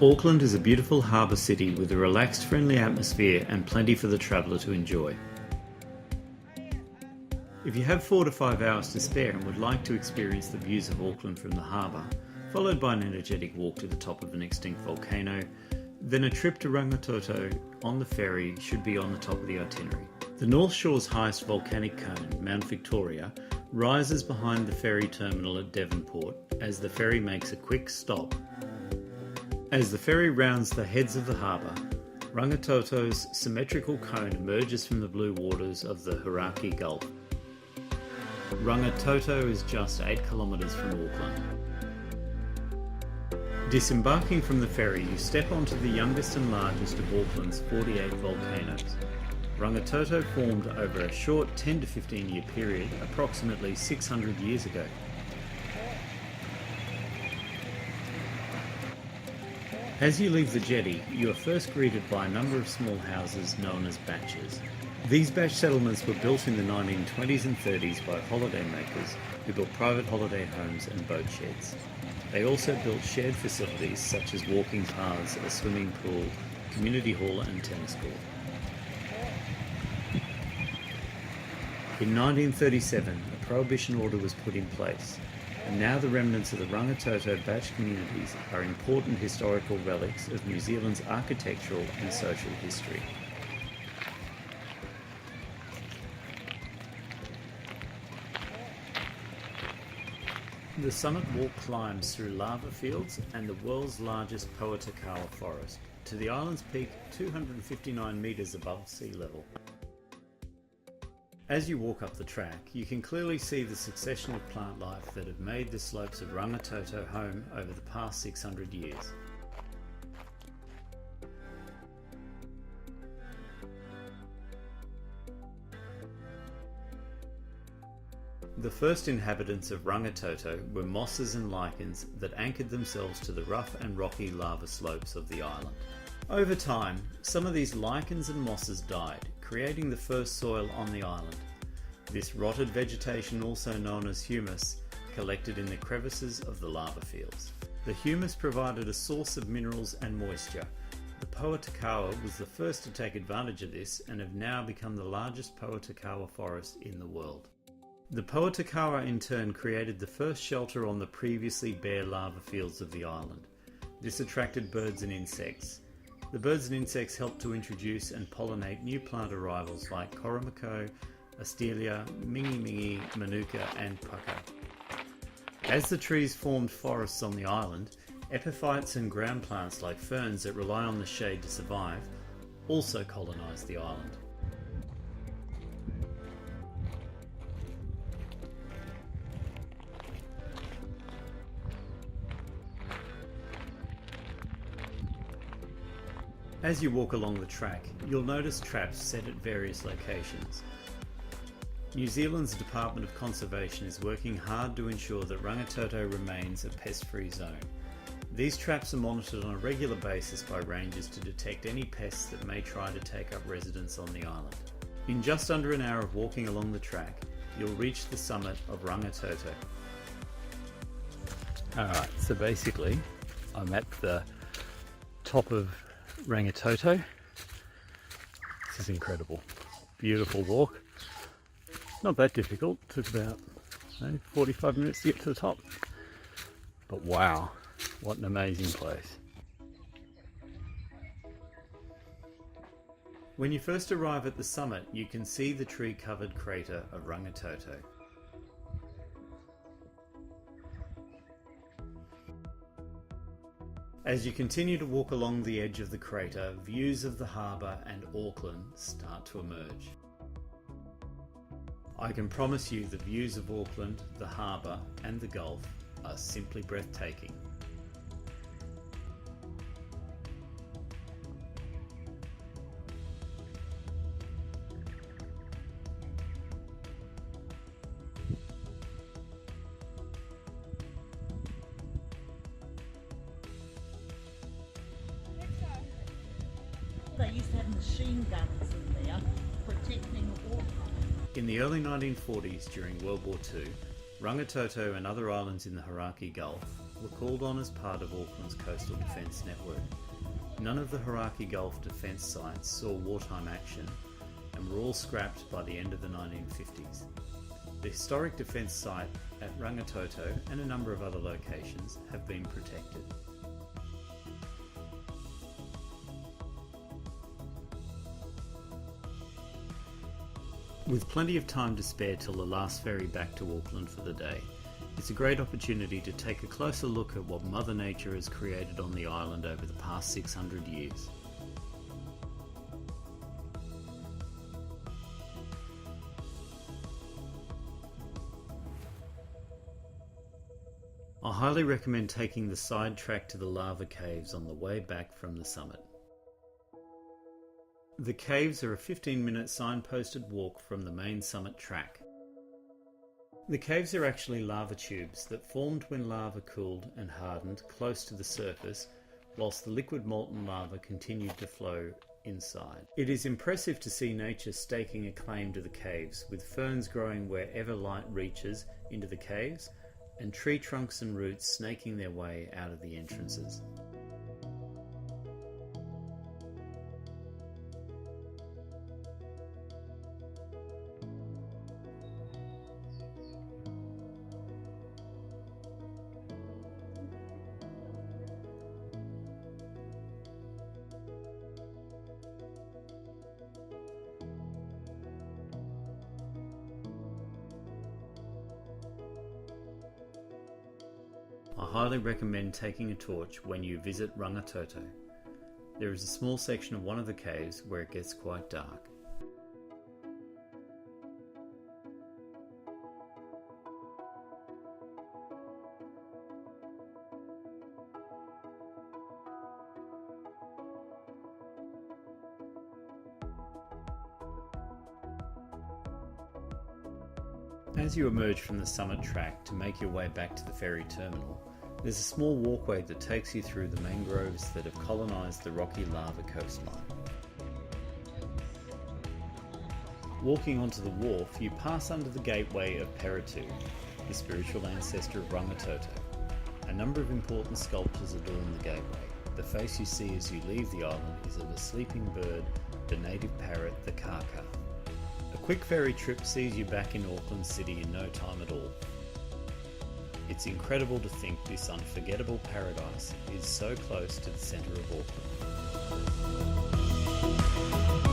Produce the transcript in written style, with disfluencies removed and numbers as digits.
Auckland is a beautiful harbour city with a relaxed, friendly atmosphere and plenty for the traveller to enjoy. If you have 4 to 5 hours to spare and would like to experience the views of Auckland from the harbour, followed by an energetic walk to the top of an extinct volcano, then a trip to Rangitoto on the ferry should be on the top of the itinerary. The North Shore's highest volcanic cone, Mount Victoria, rises behind the ferry terminal at Devonport as the ferry makes a quick stop. As the ferry rounds the heads of the harbour, Rangitoto's symmetrical cone emerges from the blue waters of the Hauraki Gulf. Rangitoto is just 8 kilometres from Auckland. Disembarking from the ferry, you step onto the youngest and largest of Auckland's 48 volcanoes. Rangitoto formed over a short 10 to 15 year period, approximately 600 years ago. As you leave the jetty, you are first greeted by a number of small houses known as bachas. These bach settlements were built in the 1920s and 30s by holidaymakers who built private holiday homes and boat sheds. They also built shared facilities such as walking paths, a swimming pool, community hall and tennis court. In 1937, a prohibition order was put in place, and now the remnants of the Rangitoto bach communities are important historical relics of New Zealand's architectural and social history. The summit walk climbs through lava fields and the world's largest Pohutukawa forest to the island's peak 259 metres above sea level. As you walk up the track, you can clearly see the succession of plant life that have made the slopes of Rangitoto home over the past 600 years. The first inhabitants of Rangitoto were mosses and lichens that anchored themselves to the rough and rocky lava slopes of the island. Over time, some of these lichens and mosses died, creating the first soil on the island. This rotted vegetation, also known as humus, collected in the crevices of the lava fields. The humus provided a source of minerals and moisture. The Pohutukawa was the first to take advantage of this and have now become the largest Pohutukawa forest in the world. The Pohutukawa in turn created the first shelter on the previously bare lava fields of the island. This attracted birds and insects. The birds and insects helped to introduce and pollinate new plant arrivals like Koromako, Astelia, Mingi, Manuka and Pucca. As the trees formed forests on the island, epiphytes and ground plants like ferns that rely on the shade to survive also colonised the island. As you walk along the track, you'll notice traps set at various locations. New Zealand's Department of Conservation is working hard to ensure that Rangitoto remains a pest-free zone. These traps are monitored on a regular basis by rangers to detect any pests that may try to take up residence on the island. In just under an hour of walking along the track, you'll reach the summit of Rangitoto. Alright, so basically I'm at the top of Rangitoto. This is incredible. Beautiful walk. Not that difficult. Took about 45 minutes to get to the top. But wow, what an amazing place. When you first arrive at the summit, you can see the tree-covered crater of Rangitoto. As you continue to walk along the edge of the crater, views of the harbour and Auckland start to emerge. I can promise you the views of Auckland, the harbour and the Gulf are simply breathtaking. They used to have machine guns in there protecting Auckland. In the early 1940s, during World War II, Rangitoto and other islands in the Hauraki Gulf were called on as part of Auckland's coastal defence network. None of the Hauraki Gulf defence sites saw wartime action and were all scrapped by the end of the 1950s. The historic defence site at Rangitoto and a number of other locations have been protected. With plenty of time to spare till the last ferry back to Auckland for the day, it's a great opportunity to take a closer look at what Mother Nature has created on the island over the past 600 years. I highly recommend taking the side track to the lava caves on the way back from the summit. The caves are a 15-minute signposted walk from the main summit track. The caves are actually lava tubes that formed when lava cooled and hardened close to the surface, whilst the liquid molten lava continued to flow inside. It is impressive to see nature staking a claim to the caves, with ferns growing wherever light reaches into the caves, and tree trunks and roots snaking their way out of the entrances. I highly recommend taking a torch when you visit Rangitoto. There is a small section of one of the caves where it gets quite dark. As you emerge from the summit track to make your way back to the ferry terminal, there's a small walkway that takes you through the mangroves that have colonised the rocky lava coastline. Walking onto the wharf, you pass under the gateway of Pohutukawa, the spiritual ancestor of Rangitoto. A number of important sculptures adorn the gateway. The face you see as you leave the island is of a sleeping bird, the native parrot, the kaka. A quick ferry trip sees you back in Auckland City in no time at all. It's incredible to think this unforgettable paradise is so close to the centre of Auckland.